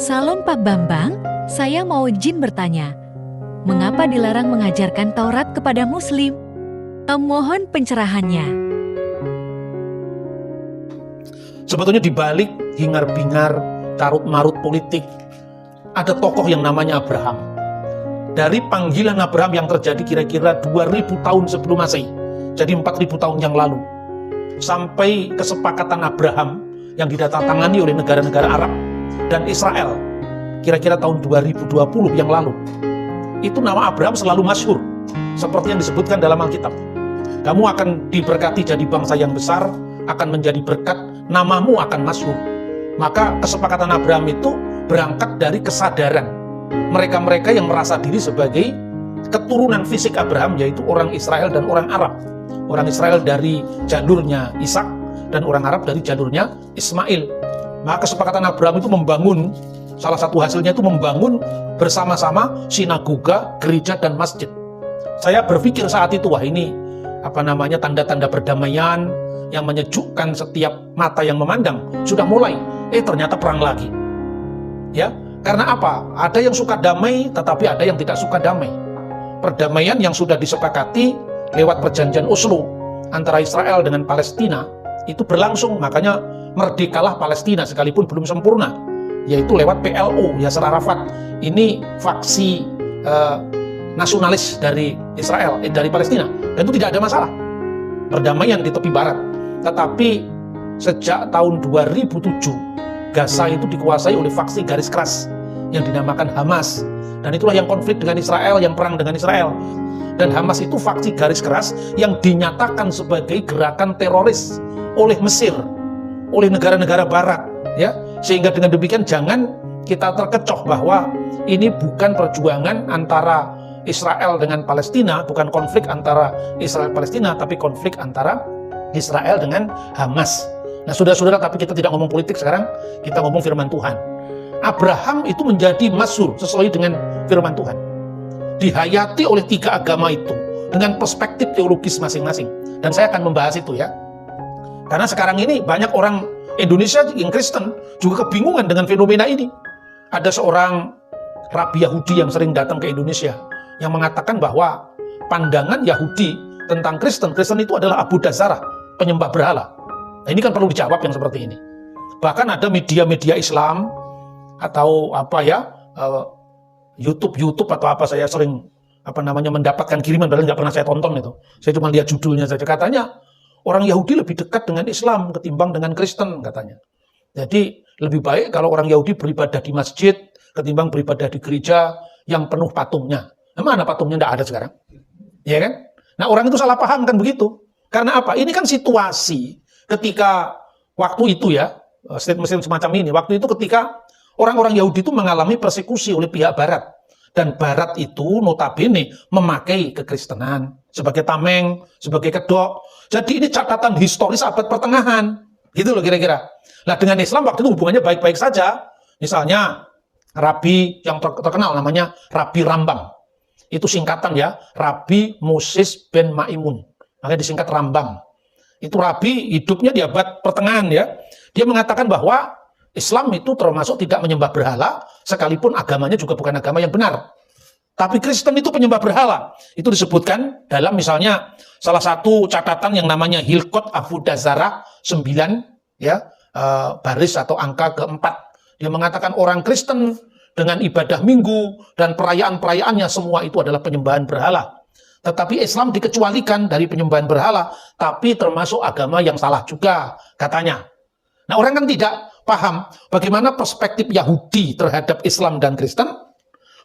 Salon Pak Bambang, saya mau izin bertanya, mengapa dilarang mengajarkan Taurat kepada Muslim? Mohon pencerahannya. Sebetulnya di balik hingar-bingar, carut-marut politik, ada tokoh yang namanya Abraham. Dari panggilan Abraham yang terjadi kira-kira 2000 tahun sebelum Masehi, jadi 4000 tahun yang lalu, sampai kesepakatan Abraham yang ditandatangani oleh negara-negara Arab dan Israel, kira-kira tahun 2020 yang lalu, itu nama Abraham selalu masyhur, seperti yang disebutkan dalam Alkitab. Kamu akan diberkati jadi bangsa yang besar, akan menjadi berkat, namamu akan masyhur. Maka kesepakatan Abraham itu berangkat dari kesadaran mereka-mereka yang merasa diri sebagai keturunan fisik Abraham, yaitu orang Israel dan orang Arab. Orang Israel dari jalurnya Ishak dan orang Arab dari jalurnya Ismail. Maka kesepakatan Abraham itu membangun, salah satu hasilnya itu membangun bersama-sama sinagoga, gereja, dan masjid. Saya berpikir saat itu, wah ini tanda-tanda perdamaian yang menyejukkan setiap mata yang memandang. Sudah mulai, ternyata perang lagi. Ya, karena apa? Ada yang suka damai, tetapi ada yang tidak suka damai. Perdamaian yang sudah disepakati lewat perjanjian Oslo antara Israel dengan Palestina itu berlangsung, makanya merdekalah Palestina sekalipun belum sempurna, yaitu lewat PLO, Yasser Arafat. Ini faksi nasionalis dari Israel, dari Palestina, dan itu tidak ada masalah, perdamaian di tepi barat. Tetapi sejak tahun 2007 Gaza itu dikuasai oleh faksi garis keras yang dinamakan Hamas, dan itulah yang konflik dengan Israel, yang perang dengan Israel. Dan Hamas itu faksi garis keras yang dinyatakan sebagai gerakan teroris oleh Mesir, oleh negara-negara barat, ya. Sehingga dengan demikian jangan kita terkecoh bahwa ini bukan perjuangan antara Israel dengan Palestina, bukan konflik antara Israel Palestina, tapi konflik antara Israel dengan Hamas. Nah, saudara-saudara, tapi kita tidak ngomong politik sekarang, kita ngomong firman Tuhan. Abraham itu menjadi masyhur sesuai dengan firman Tuhan. Dihayati oleh tiga agama itu dengan perspektif teologis masing-masing. Dan saya akan membahas itu, ya. Karena sekarang ini banyak orang Indonesia yang Kristen juga kebingungan dengan fenomena ini. Ada seorang rabi Yahudi yang sering datang ke Indonesia yang mengatakan bahwa pandangan Yahudi tentang Kristen itu adalah Abu Dazarah, penyembah berhala. Nah, ini kan perlu dijawab yang seperti ini. Bahkan ada media-media Islam atau YouTube atau apa, saya sering mendapatkan kiriman, padahal nggak pernah saya tonton itu. Saya cuma lihat judulnya saja. Katanya orang Yahudi lebih dekat dengan Islam ketimbang dengan Kristen, katanya. Jadi lebih baik kalau orang Yahudi beribadah di masjid ketimbang beribadah di gereja yang penuh patungnya. Nah, mana patungnya? Nggak ada sekarang, ya kan? Nah, orang itu salah paham kan begitu. Karena apa? Ini kan situasi ketika waktu itu, ya, statement semacam ini. Waktu itu ketika orang-orang Yahudi itu mengalami persekusi oleh pihak Barat. Dan Barat itu notabene memakai kekristenan sebagai tameng, sebagai kedok. Jadi ini catatan historis abad pertengahan. Gitu loh kira-kira. Nah, dengan Islam waktu itu hubungannya baik-baik saja. Misalnya Rabi yang terkenal namanya Rabi Rambam. Itu singkatan, ya, Rabi Moses ben Maimun. Makanya disingkat Rambam. Itu Rabi hidupnya di abad pertengahan, ya. Dia mengatakan bahwa Islam itu termasuk tidak menyembah berhala, sekalipun agamanya juga bukan agama yang benar. Tapi Kristen itu penyembah berhala. Itu disebutkan dalam misalnya salah satu catatan yang namanya Hilkot Abu Dazarah 9, ya, baris atau angka keempat. Dia mengatakan orang Kristen dengan ibadah minggu dan perayaan-perayaannya semua itu adalah penyembahan berhala. Tetapi Islam dikecualikan dari penyembahan berhala, tapi termasuk agama yang salah juga, katanya. Nah, orang kan tidak paham bagaimana perspektif Yahudi terhadap Islam dan Kristen,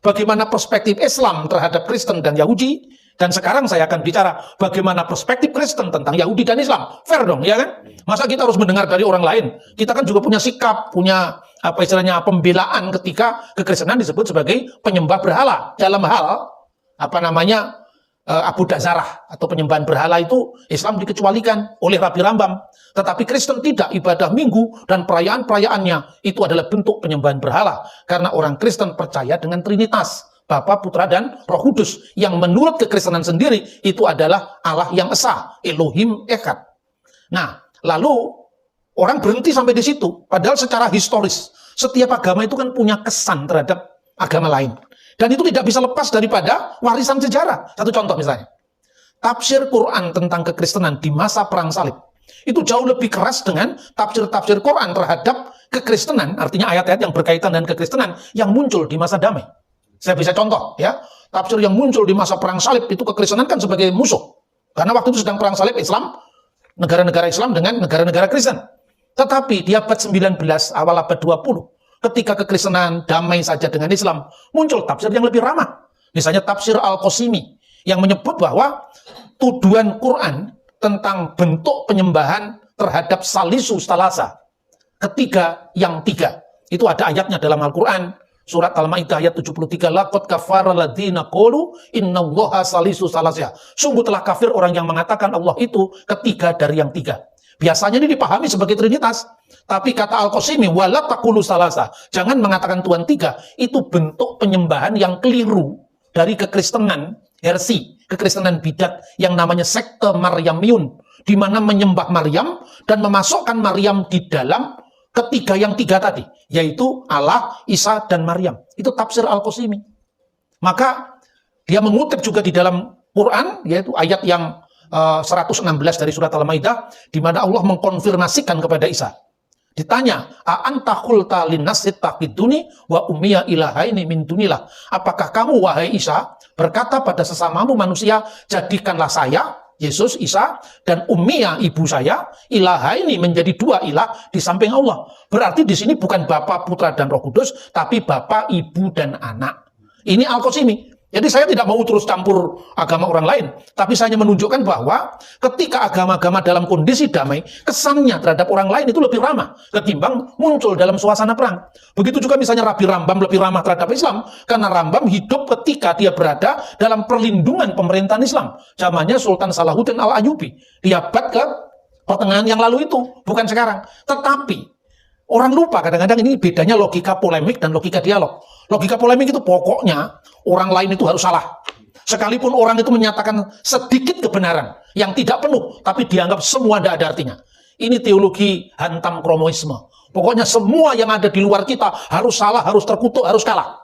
bagaimana perspektif Islam terhadap Kristen dan Yahudi, dan sekarang saya akan bicara bagaimana perspektif Kristen tentang Yahudi dan Islam. Fair dong, ya kan? Masa kita harus mendengar dari orang lain? Kita kan juga punya sikap, punya pembelaan ketika kekristenan disebut sebagai penyembah berhala. Dalam hal Abu Dazarah atau penyembahan berhala itu Islam dikecualikan oleh Rabi Rambam. Tetapi Kristen tidak, ibadah minggu dan perayaan-perayaannya itu adalah bentuk penyembahan berhala. Karena orang Kristen percaya dengan Trinitas, Bapa, Putra, dan Roh Kudus, yang menurut kekristenan sendiri itu adalah Allah yang Esa, Elohim Echad. Nah, lalu Orang berhenti sampai di situ. Padahal secara historis, setiap agama itu kan punya kesan terhadap agama lain. Dan itu tidak bisa lepas daripada warisan sejarah. Satu contoh misalnya. Tafsir Quran tentang kekristenan di masa Perang Salib. Itu jauh lebih keras dengan tafsir-tafsir Quran terhadap kekristenan. Artinya ayat-ayat yang berkaitan dengan kekristenan yang muncul di masa damai. Saya bisa contoh ya. Tafsir yang muncul di masa Perang Salib itu kekristenan kan sebagai musuh. Karena waktu itu sedang Perang Salib Islam, negara-negara Islam dengan negara-negara Kristen. Tetapi di abad 19, awal abad 20, ketika kekristenan damai saja dengan Islam, muncul tafsir yang lebih ramah. Misalnya tafsir Al-Qasimi, yang menyebut bahwa tuduhan Quran tentang bentuk penyembahan terhadap Salisu Salasa, ketiga yang tiga. Itu ada ayatnya dalam Al-Quran, surat Al-Ma'idah ayat 73, laqad kafara alladziina qalu innallaha salisu salasa. Sungguh telah kafir orang yang mengatakan Allah itu ketiga dari yang tiga. Biasanya ini dipahami sebagai trinitas. Tapi kata Al-Qasimi, wala taqulu salasa. Jangan mengatakan Tuhan tiga. Itu bentuk penyembahan yang keliru dari kekristenan hersi, kekristenan bidat yang namanya sekte Maryamiyun, di mana menyembah Maryam dan memasukkan Maryam di dalam ketiga yang tiga tadi, yaitu Allah, Isa, dan Maryam. Itu tafsir Al-Qasimi. Maka dia mengutip juga di dalam Quran, yaitu ayat yang 116 dari surat Al-Maidah, di mana Allah mengkonfirmasikan kepada Isa. Ditanya, a'anta qulta linnasi taqiduni wa ummiya ilahaini min dunillah. Apakah kamu wahai Isa berkata pada sesamamu manusia, jadikanlah saya, Yesus, Isa, dan ummiya ibu saya, ilahaini menjadi dua ilah di samping Allah. Berarti di sini bukan Bapa, Putra, dan Roh Kudus, tapi Bapa, Ibu, dan Anak. Ini Al-Qasimi. Jadi saya tidak mau terus campur agama orang lain, tapi saya hanya menunjukkan bahwa ketika agama-agama dalam kondisi damai, kesannya terhadap orang lain itu lebih ramah ketimbang muncul dalam suasana perang. Begitu juga misalnya Rabi Rambam lebih ramah terhadap Islam, karena Rambam hidup ketika dia berada dalam perlindungan pemerintahan Islam. Zamannya Sultan Salahuddin Al-Ayyubi, di abad ke pertengahan yang lalu itu, bukan sekarang. Tetapi orang lupa kadang-kadang ini bedanya logika polemik dan logika dialog. Logika polemik itu pokoknya orang lain itu harus salah. Sekalipun orang itu menyatakan sedikit kebenaran yang tidak penuh, tapi dianggap semua tidak ada artinya. Ini teologi hantam kromoisme. Pokoknya semua yang ada di luar kita harus salah, harus terkutuk, harus kalah.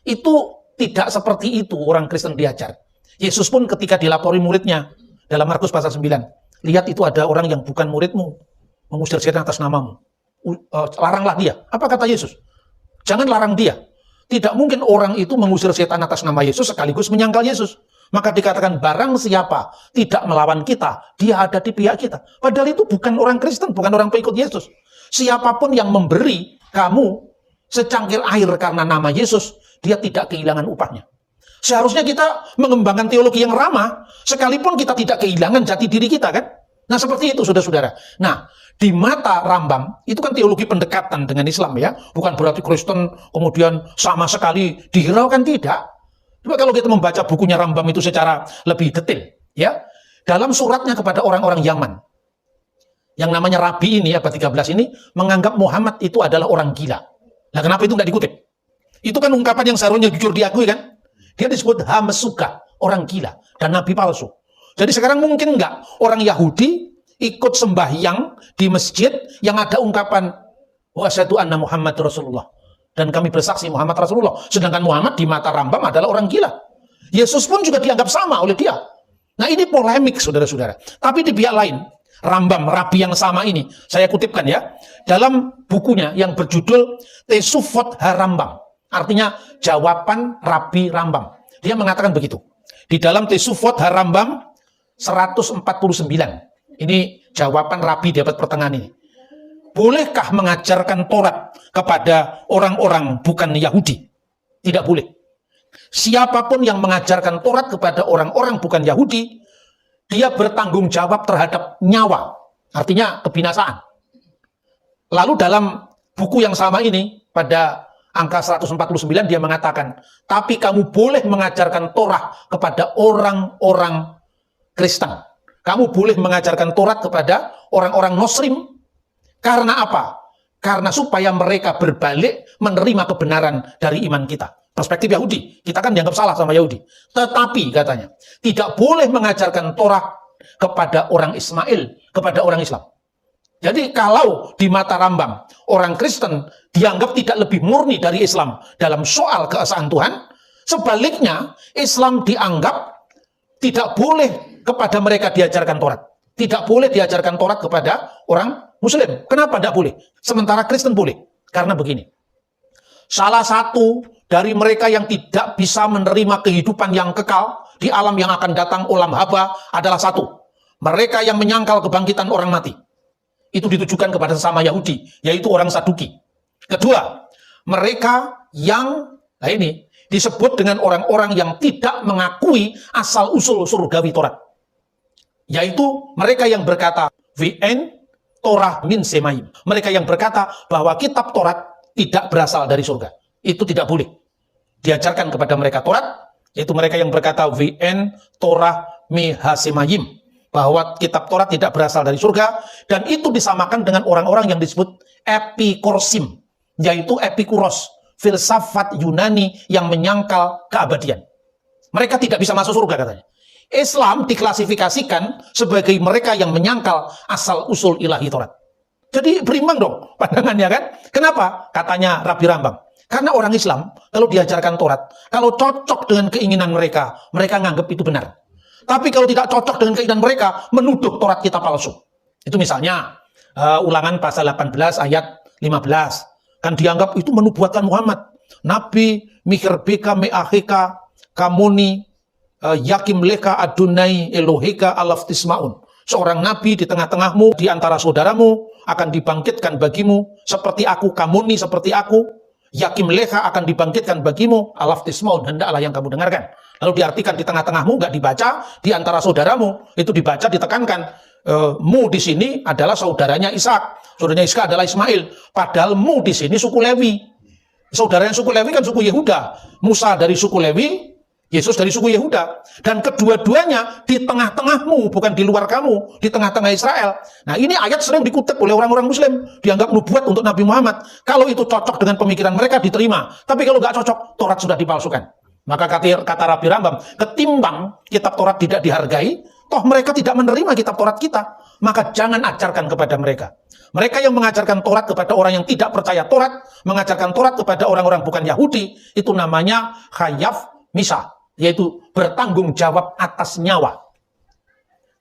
Itu tidak seperti itu orang Kristen diajar. Yesus pun ketika dilapori muridnya dalam Markus pasal 9, lihat itu ada orang yang bukan muridmu, mengusir setan atas namamu. Laranglah dia. Apa kata Yesus? Jangan larang dia. Tidak mungkin orang itu mengusir setan atas nama Yesus sekaligus menyangkal Yesus. Maka dikatakan barang siapa tidak melawan kita, dia ada di pihak kita. Padahal itu bukan orang Kristen, bukan orang pengikut Yesus. Siapapun yang memberi kamu secangkir air karena nama Yesus, dia tidak kehilangan upahnya. Seharusnya kita mengembangkan teologi yang ramah, sekalipun kita tidak kehilangan jati diri kita, kan? Nah, seperti itu, saudara-saudara. Nah, di mata Rambam, itu kan teologi pendekatan dengan Islam ya. Bukan berarti Kristen kemudian sama sekali dihiraukan, tidak. Coba kalau kita membaca bukunya Rambam itu secara lebih detail, ya. Dalam suratnya kepada orang-orang Yaman, yang namanya Rabi ini, abad 13 ini, menganggap Muhammad itu adalah orang gila. Nah, kenapa itu nggak dikutip? Itu kan ungkapan yang seharusnya jujur diakui, kan? Dia disebut Hamesuka, orang gila, dan nabi palsu. Jadi sekarang mungkin nggak orang Yahudi ikut sembahyang di masjid yang ada ungkapan wa asyhadu anna Muhammad Rasulullah, dan kami bersaksi Muhammad Rasulullah. Sedangkan Muhammad di mata Rambam adalah orang gila. Yesus pun juga dianggap sama oleh dia. Nah, ini polemik, saudara-saudara. Tapi di pihak lain, Rambam, Rabi yang sama ini, saya kutipkan ya, dalam bukunya yang berjudul Tesufot Harambam, artinya jawaban Rabi Rambam. Dia mengatakan begitu. Di dalam Tesufot Harambam 149. Ini jawaban Rabi di abad pertengahan ini. Bolehkah mengajarkan Taurat kepada orang-orang bukan Yahudi? Tidak boleh. Siapapun yang mengajarkan Taurat kepada orang-orang bukan Yahudi, dia bertanggung jawab terhadap nyawa. Artinya kebinasaan. Lalu dalam buku yang sama ini, pada angka 149 dia mengatakan, tapi kamu boleh mengajarkan Taurat kepada orang-orang Kristen. Kamu boleh mengajarkan Taurat kepada orang-orang Muslim. Karena apa? Karena supaya mereka berbalik menerima kebenaran dari iman kita. Perspektif Yahudi. Kita kan dianggap salah sama Yahudi. Tetapi katanya, tidak boleh mengajarkan Taurat kepada orang Ismail, kepada orang Islam. Jadi kalau di mata Rambam, orang Kristen dianggap tidak lebih murni dari Islam dalam soal keesaan Tuhan, sebaliknya Islam dianggap tidak boleh kepada mereka diajarkan Taurat. Tidak boleh diajarkan Taurat kepada orang Muslim. Kenapa tidak boleh? Sementara Kristen boleh. Karena begini, salah satu dari mereka yang tidak bisa menerima kehidupan yang kekal di alam yang akan datang, olam haba, adalah satu. Mereka yang menyangkal kebangkitan orang mati. Itu ditujukan kepada sesama Yahudi, yaitu orang Saduki. Kedua, mereka yang, nah ini, disebut dengan orang-orang yang tidak mengakui asal-usul surgawi Taurat. Yaitu mereka yang berkata, VN Torah min Semaim. Mereka yang berkata bahwa kitab Taurat tidak berasal dari surga. Itu tidak boleh diajarkan kepada mereka Taurat, yaitu mereka yang berkata VN Torah mi Hasemayim. Bahwa kitab Taurat tidak berasal dari surga, dan itu disamakan dengan orang-orang yang disebut epikorsim, yaitu epikuros, filsafat Yunani yang menyangkal keabadian. Mereka tidak bisa masuk surga katanya. Islam diklasifikasikan sebagai mereka yang menyangkal asal-usul ilahi Taurat. Jadi berimbang dong pandangannya kan? Kenapa? Katanya Rabi Rambam. Karena orang Islam, kalau diajarkan Taurat, kalau cocok dengan keinginan mereka, mereka nganggap itu benar. Tapi kalau tidak cocok dengan keinginan mereka, menuduh Taurat kita palsu. Itu misalnya, Ulangan pasal 18 ayat 15. Kan dianggap itu menubuatkan Muhammad. Nabi mihirbeka me'aheka kamuni yakim leka adunai eloheka alaftismaun. Seorang nabi di tengah-tengahmu, di antara saudaramu, akan dibangkitkan bagimu, seperti aku, kamuni seperti aku, yakim leka akan dibangkitkan bagimu, alaftismaun, hendaklah yang kamu dengarkan. Lalu diartikan di tengah-tengahmu, nggak dibaca, di antara saudaramu, itu dibaca, ditekankan. Mu di sini adalah saudaranya Ishak, saudaranya Ishak adalah Ismail, padahal mu di sini suku Lewi. Saudaranya suku Lewi kan suku Yehuda. Musa dari suku Lewi, Yesus dari suku Yehuda. Dan kedua-duanya di tengah-tengahmu, bukan di luar kamu, di tengah-tengah Israel. Nah ini ayat sering dikutip oleh orang-orang Muslim, dianggap nubuat untuk Nabi Muhammad. Kalau itu cocok dengan pemikiran mereka, diterima. Tapi kalau nggak cocok, Taurat sudah dipalsukan. Maka kata Rabi Rambam, ketimbang kitab Taurat tidak dihargai, toh mereka tidak menerima kitab Taurat kita, maka jangan ajarkan kepada mereka. Mereka yang mengajarkan Taurat kepada orang yang tidak percaya Taurat, mengajarkan Taurat kepada orang-orang bukan Yahudi, itu namanya khayaf misa, yaitu bertanggung jawab atas nyawa.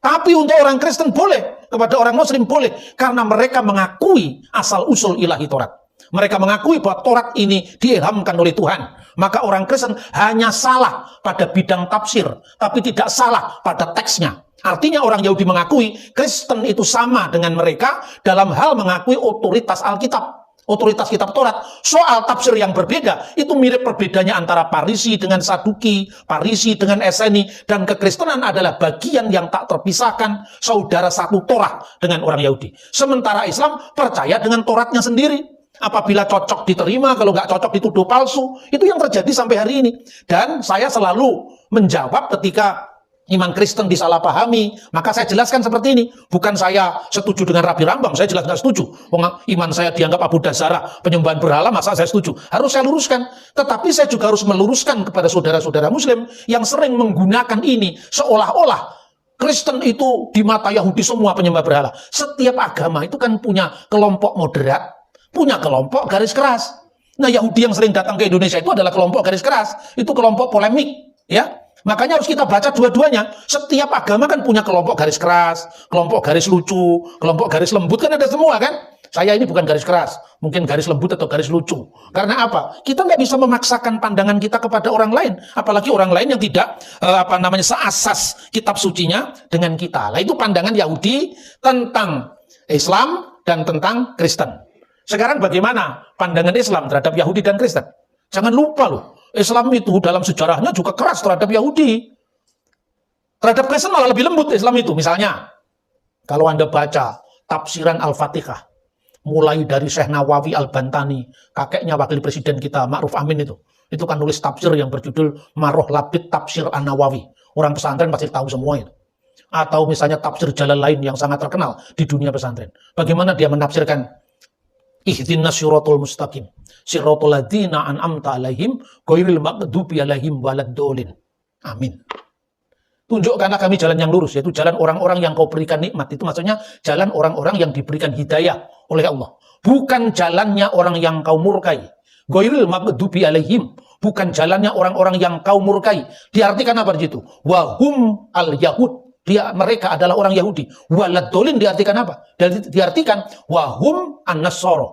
Tapi untuk orang Kristen boleh, kepada orang Muslim boleh, karena mereka mengakui asal-usul ilahi Taurat. Mereka mengakui bahwa Taurat ini diilhamkan oleh Tuhan. Maka orang Kristen hanya salah pada bidang tafsir, tapi tidak salah pada teksnya. Artinya orang Yahudi mengakui Kristen itu sama dengan mereka dalam hal mengakui otoritas Alkitab, otoritas kitab Taurat. Soal tafsir yang berbeda, itu mirip perbedaannya antara Parisi dengan Saduki, Parisi dengan Eseni, dan kekristenan adalah bagian yang tak terpisahkan, saudara satu Torah dengan orang Yahudi. Sementara Islam percaya dengan Tauratnya sendiri. Apabila cocok diterima, kalau nggak cocok dituduh palsu. Itu yang terjadi sampai hari ini. Dan saya selalu menjawab ketika iman Kristen disalahpahami, maka saya jelaskan seperti ini. Bukan saya setuju dengan Rabi Rambam, saya jelas nggak setuju. Iman saya dianggap Abu Dasara, penyembahan berhala, masa saya setuju? Harus saya luruskan. Tetapi saya juga harus meluruskan kepada saudara-saudara Muslim yang sering menggunakan ini seolah-olah Kristen itu di mata Yahudi semua penyembah berhala. Setiap agama itu kan punya kelompok moderat, punya kelompok garis keras. Nah, Yahudi yang sering datang ke Indonesia itu adalah kelompok garis keras. Itu kelompok polemik, ya. Makanya harus kita baca dua-duanya. Setiap agama kan punya kelompok garis keras, kelompok garis lucu, kelompok garis lembut, kan ada semua kan. Saya ini bukan garis keras, mungkin garis lembut atau garis lucu. Karena apa? Kita nggak bisa memaksakan pandangan kita kepada orang lain, apalagi orang lain yang tidak seasas kitab sucinya dengan kita. Nah, itu pandangan Yahudi tentang Islam dan tentang Kristen. Sekarang bagaimana pandangan Islam terhadap Yahudi dan Kristen? Jangan lupa loh, Islam itu dalam sejarahnya juga keras terhadap Yahudi. Terhadap Kristen malah lebih lembut Islam itu. Misalnya, kalau Anda baca tafsiran Al-Fatihah, mulai dari Syekh Nawawi Al-Bantani, kakeknya wakil presiden kita, Ma'ruf Amin itu kan nulis tafsir yang berjudul Maroh Labid Tafsir An-Nawawi. Orang pesantren pasti tahu semua itu. Atau misalnya tafsir Jalalain yang sangat terkenal di dunia pesantren. Bagaimana dia menafsirkan Ihdinas siratal mustaqim siratal ladzina an'amta alaihim ghairil maghdubi alaihim waladdallin. Amin. Tunjukkanlah kami jalan yang lurus, yaitu jalan orang-orang yang kau berikan nikmat. Itu maksudnya jalan orang-orang yang diberikan hidayah oleh Allah. Bukan jalannya orang yang kau murkai. Ghairil maghdubi alaihim. Bukan jalannya orang-orang yang kau murkai. Diartikan apa di situ? Wahum al-Yahud. Mereka adalah orang Yahudi. Waladolin diartikan apa? Diartikan wahum an-Nasara.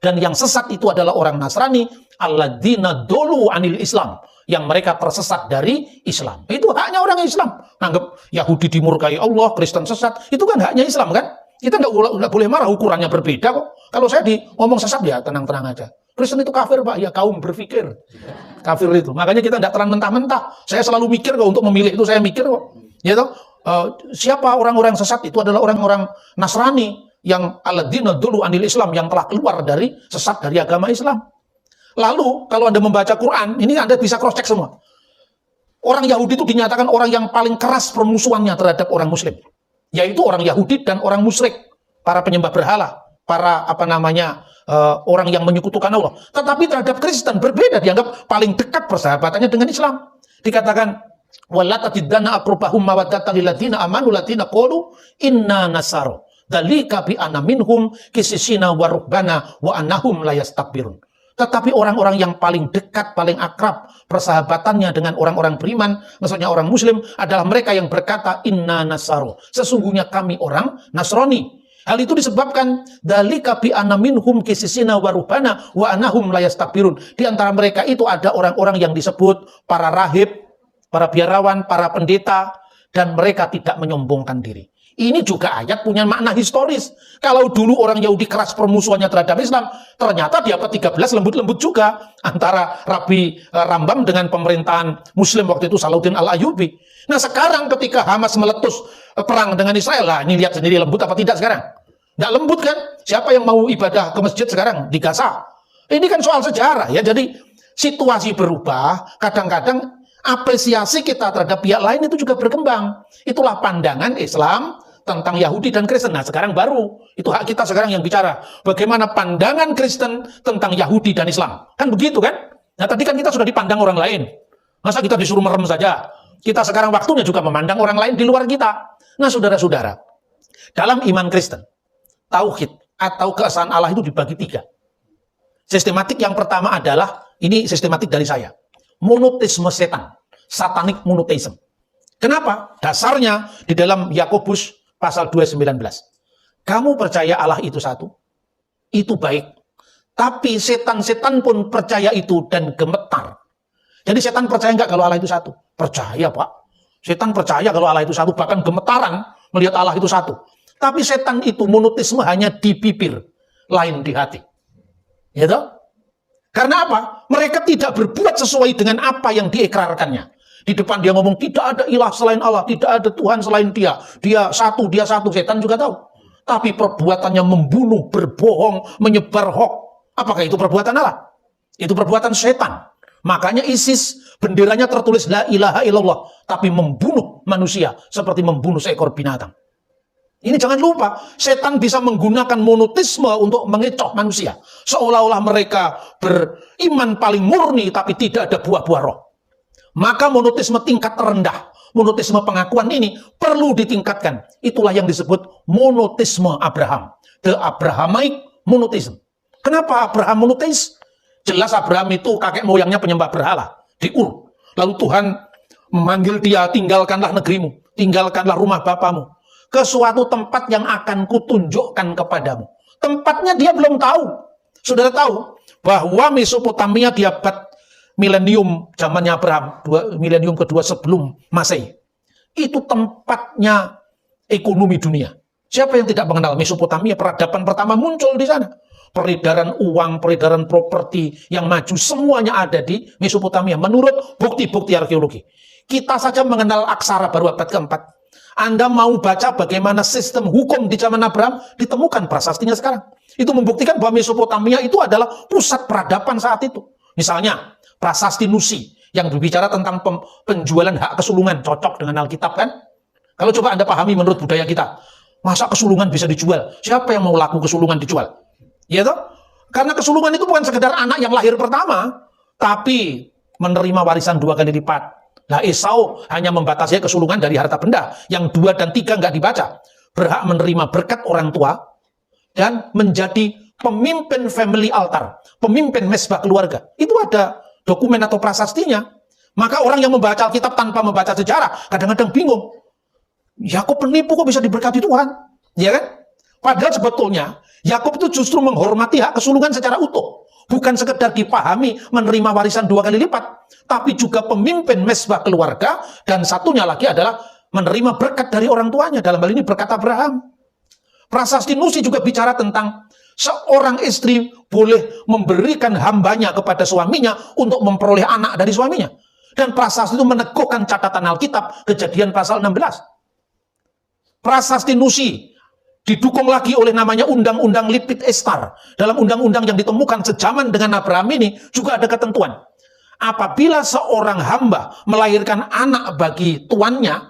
Dan yang sesat itu adalah orang Nasrani. Alladzina dolu anil Islam. Yang mereka tersesat dari Islam. Itu haknya orang Islam. Anggap Yahudi dimurkai Allah, Kristen sesat. Itu kan haknya Islam kan? Kita nggak boleh marah, ukurannya berbeda kok. Kalau saya ngomong sesat ya tenang-tenang aja. Kristen itu kafir Pak, ya kaum berpikir. Kafir itu. Makanya kita tidak terang mentah-mentah. Saya selalu mikir kok untuk memilih itu, saya mikir kok. Ya toh? Siapa orang-orang sesat? Itu adalah orang-orang Nasrani yang alladzina dulu anil Islam, yang telah keluar dari sesat dari agama Islam. Lalu kalau Anda membaca Quran, ini Anda bisa cross check semua. Orang Yahudi itu dinyatakan orang yang paling keras permusuhannya terhadap orang Muslim, yaitu orang Yahudi dan orang musyrik, para penyembah berhala, para orang yang menyekutukan Allah. Tetapi terhadap Kristen berbeda, dianggap paling dekat persahabatannya dengan Islam. Dikatakan wala tajidanna aqrabahum mawaddatan lil ladzina amanu ladzina qalu inna nasara dzalika bi anna minhum qissisina wa rubbana wa annahum la yastakbirun. Tetapi orang-orang yang paling dekat, paling akrab persahabatannya dengan orang-orang beriman, maksudnya orang Muslim, adalah mereka yang berkata inna nasara, sesungguhnya kami orang Nasrani. Hal itu disebabkan dzalika bi anna minhum qissisina wa rubbana wa annahum la yastakbirun. Di antara mereka itu ada orang-orang yang disebut para rahib, para biarawan, para pendeta, dan mereka tidak menyombongkan diri. Ini juga ayat punya makna historis. Kalau dulu orang Yahudi keras permusuhannya terhadap Islam, ternyata di abad 13 lembut-lembut juga antara Rabi Rambam dengan pemerintahan Muslim waktu itu Salahuddin Al-Ayyubi. Nah sekarang ketika Hamas meletus perang dengan Israel, lah ini lihat sendiri lembut apa tidak sekarang? Nggak lembut kan? Siapa yang mau ibadah ke masjid sekarang di Gaza? Ini kan soal sejarah ya. Jadi situasi berubah, kadang-kadang apresiasi kita terhadap pihak lain itu juga berkembang. Itulah pandangan Islam tentang Yahudi dan Kristen. Nah sekarang baru, itu hak kita sekarang yang bicara. Bagaimana pandangan Kristen tentang Yahudi dan Islam. Kan begitu kan? Nah tadi kan kita sudah dipandang orang lain. Masa kita disuruh merem saja? Kita sekarang waktunya juga memandang orang lain di luar kita. Nah saudara-saudara, dalam iman Kristen, tauhid atau keesaan Allah itu dibagi 3. Sistematik yang pertama adalah, ini sistematik dari saya, monoteisme setan, satanic monotheism. Kenapa? Dasarnya di dalam Yakobus pasal 2:19. Kamu percaya Allah itu satu, itu baik. Tapi setan-setan pun percaya itu dan gemetar. Jadi setan percaya nggak kalau Allah itu satu? Percaya Pak. Setan percaya kalau Allah itu satu, bahkan gemetaran melihat Allah itu satu. Tapi setan itu monoteisme hanya di bibir, lain di hati. Ya toh? Karena apa? Mereka tidak berbuat sesuai dengan apa yang diekrarkannya. Di depan dia ngomong, tidak ada ilah selain Allah, tidak ada Tuhan selain dia. Dia satu, setan juga tahu. Tapi perbuatannya membunuh, berbohong, menyebar hoax. Apakah itu perbuatan Allah? Itu perbuatan setan. Makanya ISIS, benderanya tertulis la ilaha illallah. Tapi membunuh manusia, seperti membunuh seekor binatang. Ini jangan lupa, setan bisa menggunakan monoteisme untuk mengecoh manusia. Seolah-olah mereka beriman paling murni, tapi tidak ada buah-buah roh. Maka monoteisme tingkat terendah, monoteisme pengakuan ini perlu ditingkatkan. Itulah yang disebut monoteisme Abraham. The Abrahamic monotheism. Kenapa Abraham monoteis? Jelas Abraham itu kakek moyangnya penyembah berhala di Ur. Lalu Tuhan memanggil dia, tinggalkanlah negerimu, tinggalkanlah rumah bapamu, ke suatu tempat yang akan kutunjukkan kepadamu. Tempatnya dia belum tahu. Saudara tahu bahwa Mesopotamia di abad milenium zamannya Abraham, milenium kedua sebelum Masehi, itu tempatnya ekonomi dunia. Siapa yang tidak mengenal Mesopotamia? Peradaban pertama muncul di sana. Peredaran uang, peredaran properti yang maju, semuanya ada di Mesopotamia menurut bukti-bukti arkeologi. Kita saja mengenal aksara baru abad keempat. Anda mau baca bagaimana sistem hukum di zaman Abraham, ditemukan prasastinya sekarang. Itu membuktikan bahwa Mesopotamia itu adalah pusat peradaban saat itu. Misalnya prasasti Nusi yang berbicara tentang penjualan hak kesulungan, cocok dengan Alkitab kan? Kalau coba Anda pahami menurut budaya kita, masa kesulungan bisa dijual? Siapa yang mau laku kesulungan dijual? Ya toh? Karena kesulungan itu bukan sekedar anak yang lahir pertama, tapi menerima warisan 2 kali lipat Nah, Esau hanya membatasi kesulungan dari harta benda. Yang 2 dan 3 nggak dibaca. Berhak menerima berkat orang tua dan menjadi pemimpin family altar, pemimpin mesbah keluarga. Itu ada dokumen atau prasastinya. Maka orang yang membaca Alkitab tanpa membaca sejarah kadang-kadang bingung. Yakub penipu kok bisa diberkati Tuhan? Ya kan? Padahal sebetulnya Yakub itu justru menghormati hak kesulungan secara utuh. Bukan sekedar dipahami menerima warisan 2 kali lipat, tapi juga pemimpin mesbah keluarga, dan satunya lagi adalah menerima berkat dari orang tuanya, dalam hal ini berkat Abraham. Prasasti Nusi juga bicara tentang seorang istri boleh memberikan hambanya kepada suaminya untuk memperoleh anak dari suaminya. Dan prasasti itu meneguhkan catatan Alkitab, Kejadian pasal 16. Prasasti Nusi didukung lagi oleh namanya Undang-Undang Lipit Estar. Dalam undang-undang yang ditemukan sejaman dengan Abraham ini juga ada ketentuan. Apabila seorang hamba melahirkan anak bagi tuannya,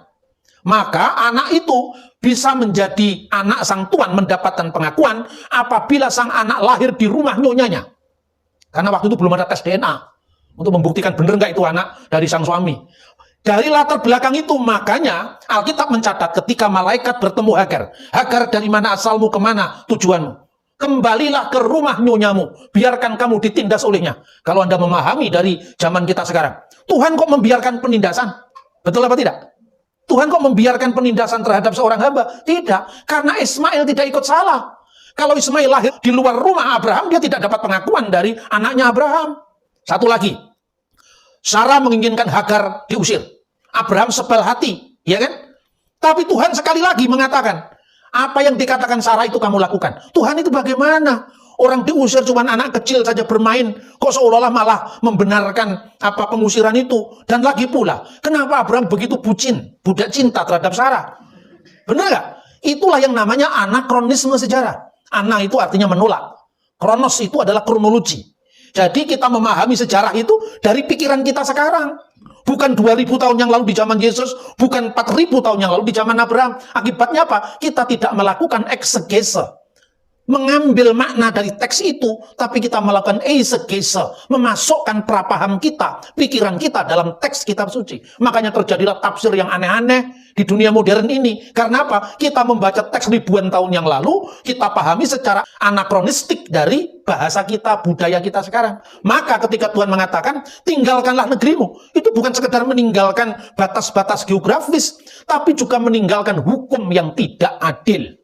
maka anak itu bisa menjadi anak sang tuan, mendapatkan pengakuan apabila sang anak lahir di rumah nyonyanya. Karena waktu itu belum ada tes DNA untuk membuktikan benar nggak itu anak dari sang suami. Dari latar belakang itu, makanya Alkitab mencatat ketika malaikat bertemu Hagar. Hagar, dari mana asalmu, kemana tujuanmu? Kembalilah ke rumah nyonyamu, biarkan kamu ditindas olehnya. Kalau Anda memahami dari zaman kita sekarang, Tuhan kok membiarkan penindasan? Betul apa tidak? Tuhan kok membiarkan penindasan terhadap seorang hamba? Tidak, karena Ismail tidak ikut salah. Kalau Ismail lahir di luar rumah Abraham, dia tidak dapat pengakuan dari anaknya Abraham. Satu lagi, Sarah menginginkan Hagar diusir. Abraham sebel hati, ya kan? Tapi Tuhan sekali lagi mengatakan, apa yang dikatakan Sarah itu kamu lakukan. Tuhan itu bagaimana? Orang diusir cuma anak kecil saja bermain, kok seolah-olah malah membenarkan apa pengusiran itu. Dan lagi pula, kenapa Abraham begitu bucin, budak cinta terhadap Sarah? Benar gak? Itulah yang namanya anakronisme sejarah. Anak itu artinya menolak. Kronos itu adalah kronologi. Jadi kita memahami sejarah itu dari pikiran kita sekarang. Bukan 2000 tahun yang lalu di zaman Yesus, bukan 4000 tahun yang lalu di zaman Abraham. Akibatnya apa? Kita tidak melakukan eksegese, mengambil makna dari teks itu, tapi kita melakukan eisegese, memasukkan prapaham kita, pikiran kita dalam teks kitab suci. Makanya terjadilah tafsir yang aneh-aneh di dunia modern ini. Karena apa? Kita membaca teks ribuan tahun yang lalu, kita pahami secara anakronistik dari bahasa kita, budaya kita sekarang. Maka ketika Tuhan mengatakan, tinggalkanlah negerimu, itu bukan sekedar meninggalkan batas-batas geografis, tapi juga meninggalkan hukum yang tidak adil.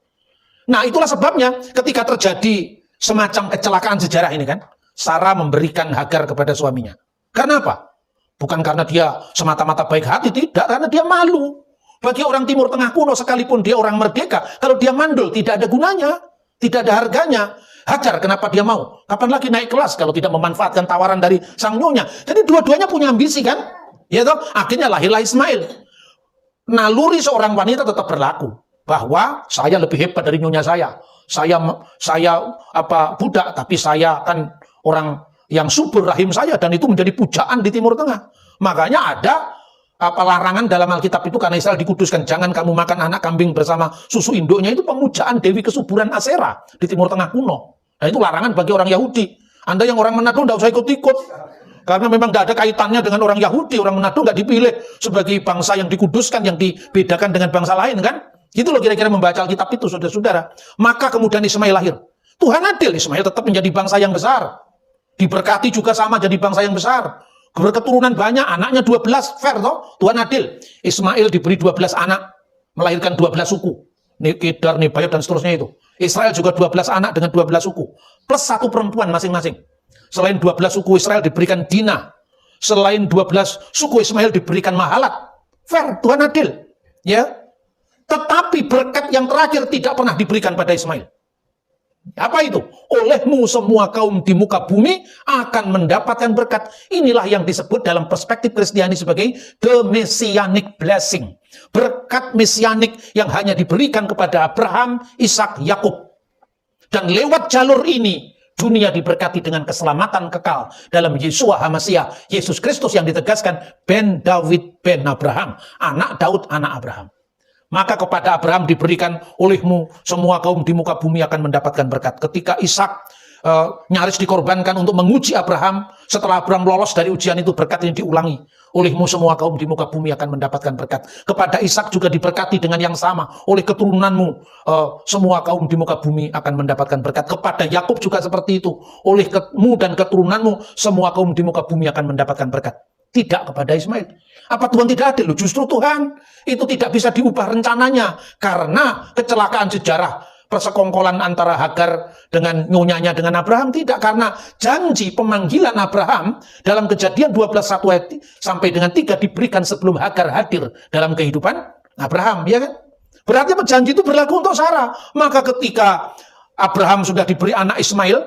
Nah, itulah sebabnya ketika terjadi semacam kecelakaan sejarah ini kan, Sarah memberikan Hagar kepada suaminya. Karena apa? Bukan karena dia semata-mata baik hati, tidak, karena dia malu. Bagi orang Timur Tengah kuno, sekalipun dia orang merdeka, kalau dia mandul tidak ada gunanya, tidak ada harganya. Hagar, kenapa dia mau? Kapan lagi naik kelas kalau tidak memanfaatkan tawaran dari sang nyonya? Jadi dua-duanya punya ambisi kan? Ya toh? Akhirnya lahirlah Ismail. Naluri seorang wanita tetap berlaku. Bahwa saya lebih hebat dari nyonya saya. Saya budak, tapi saya kan orang yang subur rahim saya, dan itu menjadi pujaan di Timur Tengah. Makanya ada larangan dalam Alkitab itu, karena Israel dikuduskan, jangan kamu makan anak kambing bersama susu induknya. Itu pemujaan Dewi Kesuburan Asera di Timur Tengah kuno. Nah, itu larangan bagi orang Yahudi. Anda yang orang Manado tidak usah ikut-ikut. Karena memang tidak ada kaitannya dengan orang Yahudi. Orang Manado nggak dipilih sebagai bangsa yang dikuduskan, yang dibedakan dengan bangsa lain kan. Gitu loh kira-kira membaca Alkitab itu, saudara-saudara. Maka kemudian Ismail lahir. Tuhan adil, Ismail tetap menjadi bangsa yang besar. Diberkati juga sama jadi bangsa yang besar. Berketurunan banyak, anaknya 12, fair toh? Tuhan adil. Ismail diberi 12 anak, melahirkan 12 suku. Kedar, Nebayot, dan seterusnya itu. Israel juga 12 anak dengan 12 suku. Plus 1 perempuan masing-masing. Selain 12 suku Israel diberikan Dina. Selain 12 suku Ismail diberikan Mahalat. Fair, Tuhan adil. Ya. Tetapi berkat yang terakhir tidak pernah diberikan pada Ismail. Apa itu? Olehmu semua kaum di muka bumi akan mendapatkan berkat. Inilah yang disebut dalam perspektif Kristiani sebagai the messianic blessing. Berkat mesianik yang hanya diberikan kepada Abraham, Ishak, Yakub. Dan lewat jalur ini, dunia diberkati dengan keselamatan kekal dalam Yeshua HaMashiach, Yesus Kristus yang ditegaskan ben David ben Abraham, anak Daud, anak Abraham. Maka kepada Abraham diberikan olehmu semua kaum di muka bumi akan mendapatkan berkat. Ketika Ishak nyaris dikorbankan untuk menguji Abraham. Setelah Abraham lolos dari ujian itu, berkat ini diulangi. Olehmu semua kaum di muka bumi akan mendapatkan berkat. Kepada Ishak juga diberkati dengan yang sama. Oleh keturunanmu semua kaum di muka bumi akan mendapatkan berkat. Kepada Yakub juga seperti itu. Olehmu dan keturunanmu semua kaum di muka bumi akan mendapatkan berkat. Tidak kepada Ismail. Apa Tuhan tidak adil? Justru Tuhan itu tidak bisa diubah rencananya. Karena kecelakaan sejarah, persekongkolan antara Hagar dengan nyonyanya dengan Abraham. Tidak, karena janji pemanggilan Abraham dalam Kejadian 12:1 sampai dengan 3 diberikan sebelum Hagar hadir dalam kehidupan Abraham, ya kan? Berarti janji itu berlaku untuk Sarah. Maka ketika Abraham sudah diberi anak Ismail,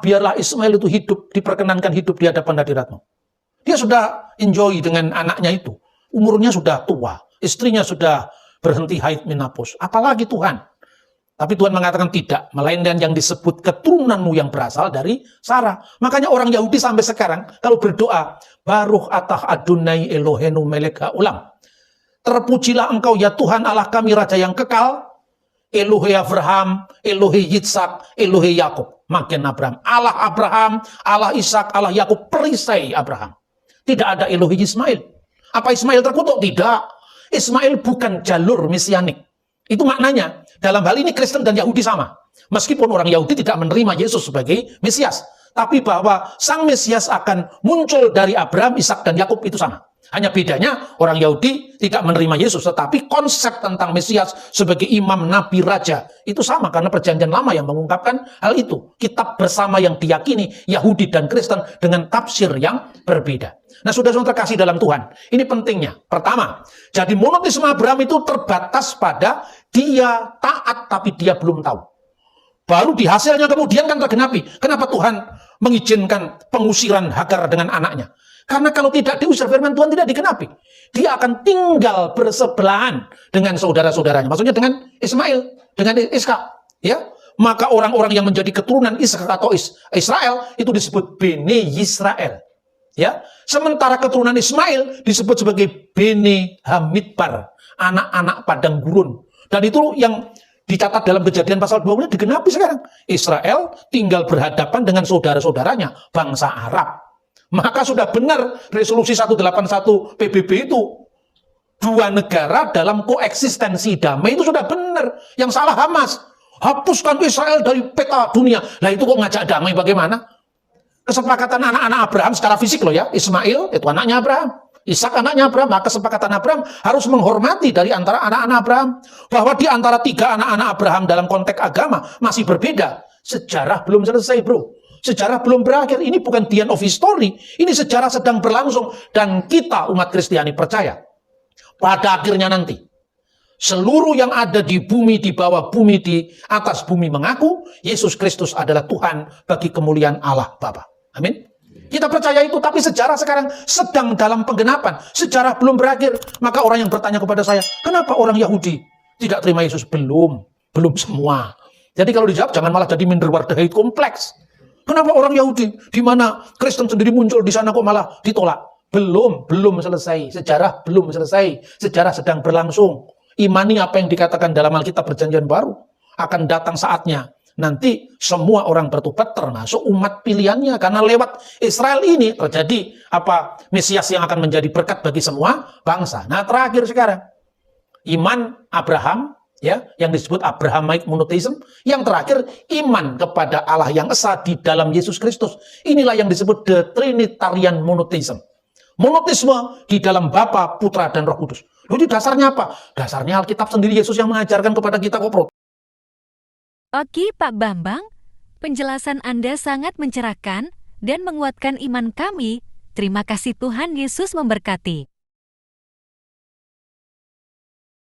biarlah Ismail itu hidup, diperkenankan hidup di hadapan hadiratmu. Dia sudah enjoy dengan anaknya itu. Umurnya sudah tua, istrinya sudah berhenti haid menopause. Apalagi Tuhan. Tapi Tuhan mengatakan tidak, melainkan yang disebut keturunanmu yang berasal dari Sarah. Makanya orang Yahudi sampai sekarang kalau berdoa, Baruch atah Adonai Elohenu melek haolam. Terpujilah engkau ya Tuhan Allah kami Raja yang kekal, Elohe Abraham, Elohe Yitzhak, Elohe Yakub. Makin Abraham, Allah Ishak, Allah Yakub, perisai Abraham. Tidak ada Elohe Ismail. Apa Ismail terkutuk? Tidak. Ismail bukan jalur mesianik. Itu maknanya. Dalam hal ini Kristen dan Yahudi sama. Meskipun orang Yahudi tidak menerima Yesus sebagai Mesias. Tapi bahwa Sang Mesias akan muncul dari Abraham, Ishak, dan Yakub itu sama. Hanya bedanya orang Yahudi tidak menerima Yesus. Tetapi konsep tentang Mesias sebagai imam, nabi, raja itu sama. Karena perjanjian lama yang mengungkapkan hal itu. Kitab bersama yang diyakini Yahudi dan Kristen dengan tafsir yang berbeda. Nah, saudara-saudara terkasih dalam Tuhan, ini pentingnya. Pertama, jadi monoteisme Abraham itu terbatas pada dia taat tapi dia belum tahu. Baru di hasilnya kemudian kan tergenapi. Kenapa Tuhan mengizinkan pengusiran Hagar dengan anaknya? Karena kalau tidak diusir, firman Tuhan tidak digenapi. Dia akan tinggal bersebelahan dengan saudara-saudaranya. Maksudnya dengan Ismail, dengan Ishak. Ya? Maka orang-orang yang menjadi keturunan Ishak atau Israel itu disebut Bene Yisrael. Ya, sementara keturunan Ismail disebut sebagai Bene Hamidbar, anak-anak padang gurun. Dan itu yang dicatat dalam Kejadian pasal 20 digenapi sekarang. Israel tinggal berhadapan dengan saudara-saudaranya, bangsa Arab. Maka sudah benar resolusi 181 PBB itu. Dua negara dalam koeksistensi damai itu sudah benar. Yang salah Hamas. Hapuskan Israel dari peta dunia. Lah itu kok ngajak damai bagaimana? Kesepakatan anak-anak Abraham secara fisik loh ya. Ismail itu anaknya Abraham. Ishak anaknya Abraham. Maka kesepakatan Abraham harus menghormati dari antara anak-anak Abraham. Bahwa di antara 3 anak-anak Abraham dalam konteks agama masih berbeda. Sejarah belum selesai bro. Sejarah belum berakhir. Ini bukan the end of history. Ini sejarah sedang berlangsung. Dan kita umat Kristiani percaya. Pada akhirnya nanti. Seluruh yang ada di bumi, di bawah bumi, di atas bumi mengaku Yesus Kristus adalah Tuhan bagi kemuliaan Allah Bapa. Amin. Kita percaya itu, tapi sejarah sekarang sedang dalam penggenapan. Sejarah belum berakhir. Maka orang yang bertanya kepada saya, kenapa orang Yahudi tidak terima Yesus? Belum semua. Jadi kalau dijawab, jangan malah jadi minderwaardheid kompleks. Kenapa orang Yahudi, di mana Kristen sendiri muncul di sana kok malah ditolak? Belum selesai. Sejarah belum selesai. Sejarah sedang berlangsung. Imani apa yang dikatakan dalam Alkitab Perjanjian Baru. Akan datang saatnya. Nanti semua orang bertobat termasuk umat pilihannya. Karena lewat Israel ini terjadi Mesias yang akan menjadi berkat bagi semua bangsa. Nah terakhir sekarang. Iman Abraham, ya, yang disebut Abrahamic monotheism. Yang terakhir iman kepada Allah yang esa di dalam Yesus Kristus. Inilah yang disebut the Trinitarian monotheism. Monoteisme di dalam Bapa, Putra, dan Roh Kudus. Jadi dasarnya apa? Dasarnya Alkitab sendiri Yesus yang mengajarkan kepada kita kok bro. Oke Pak Bambang, penjelasan Anda sangat mencerahkan dan menguatkan iman kami. Terima kasih Tuhan Yesus memberkati.